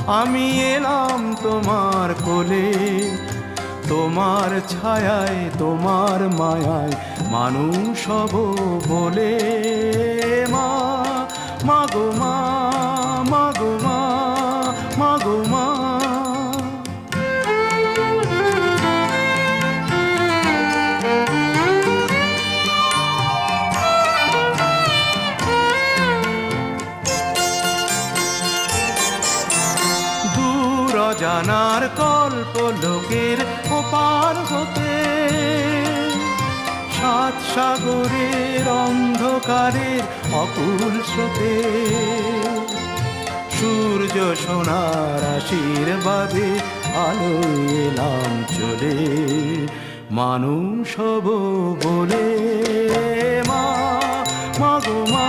আমি এলাম তোমার কোলে, তোমার ছায়ায় তোমার মায়ায় মানুষ হব বলে। মা, মাগো মা, মাগো মা, মাগো মা। অজানার কল্পলোকের ওপার হতে, সাত সাগরের অন্ধকারের অকুল স্রোতে, সূর্য সোনার আশীর্বাদে আলোয় এলাম চলে, মানুষ হব বলে। মা, মাগো মা।